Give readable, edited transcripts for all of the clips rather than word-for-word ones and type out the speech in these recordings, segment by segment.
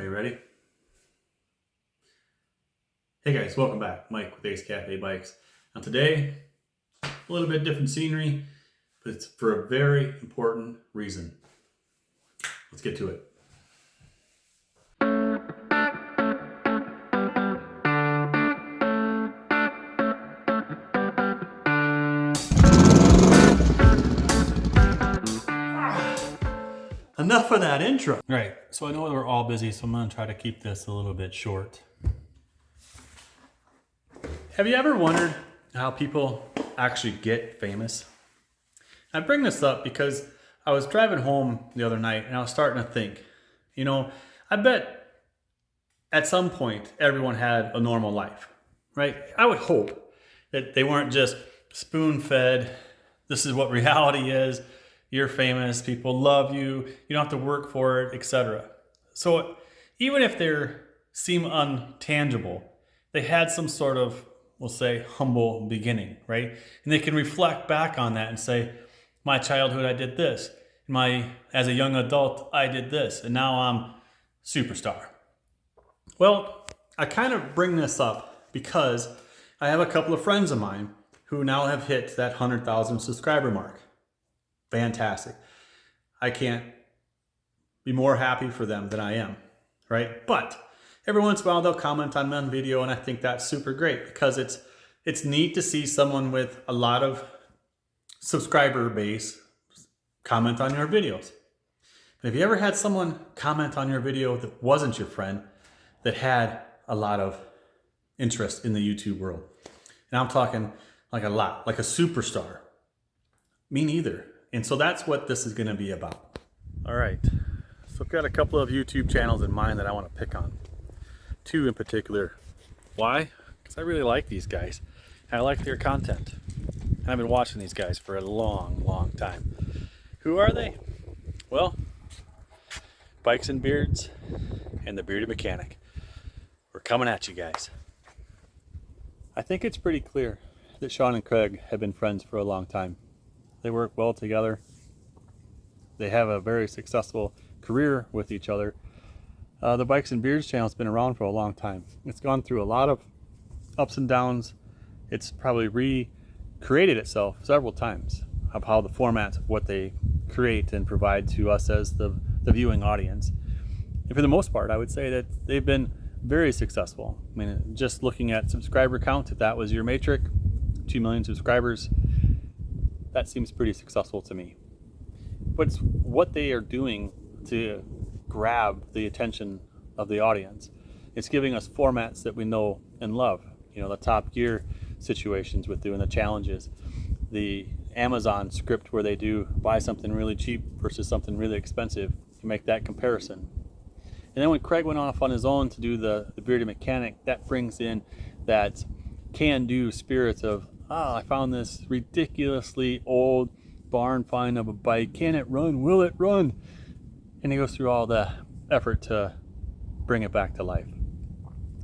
you ready? Hey guys, welcome back. Mike with Ace Cafe Bikes. Now today, a little bit different scenery, but it's for a very important reason. Let's get to it. Enough of that intro. Right, so I know we're all busy, so I'm gonna try to keep this a little bit short. Have you ever wondered how people actually get famous? I bring this up because I was driving home the other night and I was starting to think, I bet at some point everyone had a normal life, right? I would hope that they weren't just spoon-fed, this is what reality is, you're famous, people love you, you don't have to work for it, etc. So even if they seem untangible, they had some sort of, we'll say, humble beginning, right? And they can reflect back on that and say, my childhood, I did this. As a young adult, I did this, and now I'm superstar. Well, I kind of bring this up because I have a couple of friends of mine who now have hit that 100,000 subscriber mark. Fantastic. I can't be more happy for them than I am, right? But every once in a while they'll comment on one video, and I think that's super great because it's neat to see someone with a lot of subscriber base comment on your videos. But have you ever had someone comment on your video that wasn't your friend, that had a lot of interest in the YouTube world? And I'm talking like a lot, like a superstar. Me neither. And so that's what this is going to be about. All right. So I've got a couple of YouTube channels in mind that I want to pick on. Two in particular. Why? Because I really like these guys. I like their content. And I've been watching these guys for a long, long time. Who are they? Well, Bikes and Beards and the Bearded Mechanic. We're coming at you guys. I think it's pretty clear that Sean and Craig have been friends for a long time. They work well together. They have a very successful career with each other. The Bikes and Beards channel has been around for a long time. It's gone through a lot of ups and downs. It's probably recreated itself several times of how the formats of what they create and provide to us as the viewing audience. And for the most part, I would say that they've been very successful. I mean, just looking at subscriber count, if that was your metric, 2 million subscribers, that seems pretty successful to me. But it's what they are doing to grab the attention of the audience. It's giving us formats that we know and love. The Top Gear situations with doing the challenges, the Amazon script where they do buy something really cheap versus something really expensive to make that comparison. And then when Craig went off on his own to do the Bearded Mechanic, that brings in that can-do spirit of, I found this ridiculously old barn find of a bike. Can it run? Will it run? And he goes through all the effort to bring it back to life.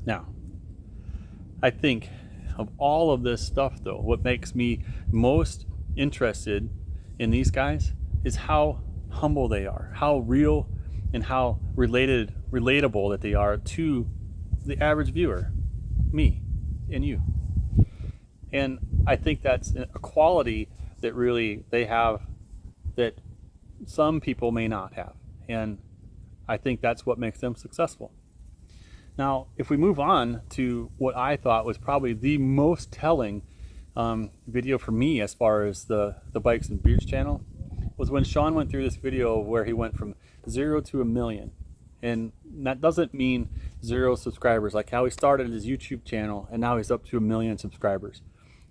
Now, I think of all of this stuff though, what makes me most interested in these guys is how humble they are, how real and how relatable that they are to the average viewer, me and you. And I think that's a quality that really they have that some people may not have. And I think that's what makes them successful. Now, if we move on to what I thought was probably the most telling video for me as far as the Bikes and Beards channel, was when Sean went through this video where he went from 0 to 1 million. And that doesn't mean 0 subscribers, like how he started his YouTube channel and now he's up to 1 million subscribers.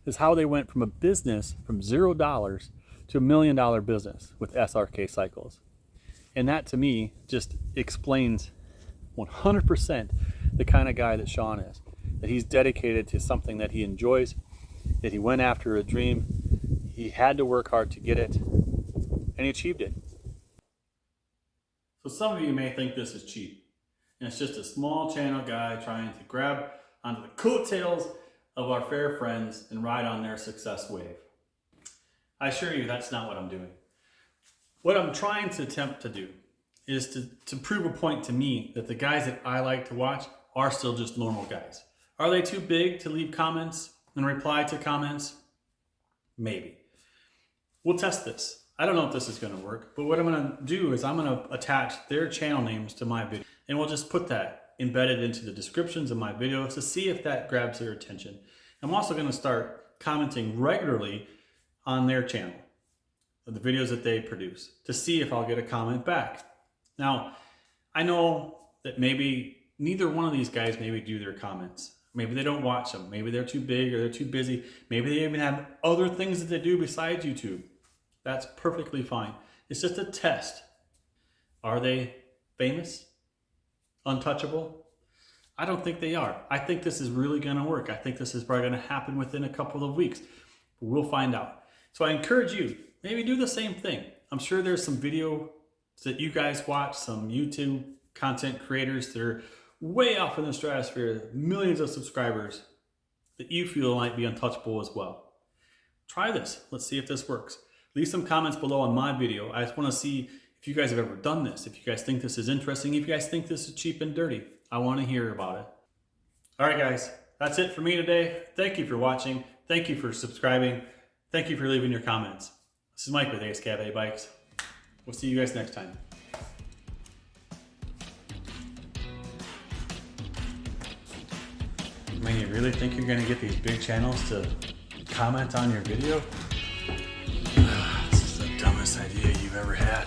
Is how they went from a business from $0 to $1 million business with SRK cycles. And that to me just explains 100% the kind of guy that Sean is. That he's dedicated to something that he enjoys, that he went after a dream, he had to work hard to get it, and he achieved it. So some of you may think this is cheap, and it's just a small channel guy trying to grab onto the coattails of our fair friends and ride on their success wave. I assure you that's not what I'm doing. What I'm trying to attempt to do is to prove a point to me that the guys that I like to watch are still just normal guys. Are they too big to leave comments and reply to comments? Maybe. We'll test this. I don't know if this is going to work, but what I'm going to do is I'm going to attach their channel names to my video, and we'll just put that embedded into the descriptions of my videos to see if that grabs their attention. I'm also going to start commenting regularly on their channel, the videos that they produce, to see if I'll get a comment back. Now, I know that maybe neither one of these guys maybe do their comments. Maybe they don't watch them. Maybe they're too big or they're too busy. Maybe they even have other things that they do besides YouTube. That's perfectly fine. It's just a test. Are they famous? Untouchable? I don't think they are. I think this is really going to work. I think this is probably going to happen within a couple of weeks. We'll find out. So I encourage you, maybe do the same thing. I'm sure there's some video that you guys watch, some YouTube content creators that are way off in the stratosphere, millions of subscribers, that you feel might be untouchable as well. Try this. Let's see if this works. Leave some comments below on my video. I just want to see if you guys have ever done this, if you guys think this is interesting, if you guys think this is cheap and dirty. I want to hear about it. All right, guys, that's it for me today. Thank you for watching. Thank you for subscribing. Thank you for leaving your comments. This is Mike with Ace Cafe Bikes. We'll see you guys next time. I mean, you really think you're going to get these big channels to comment on your video? This is the dumbest idea you've ever had.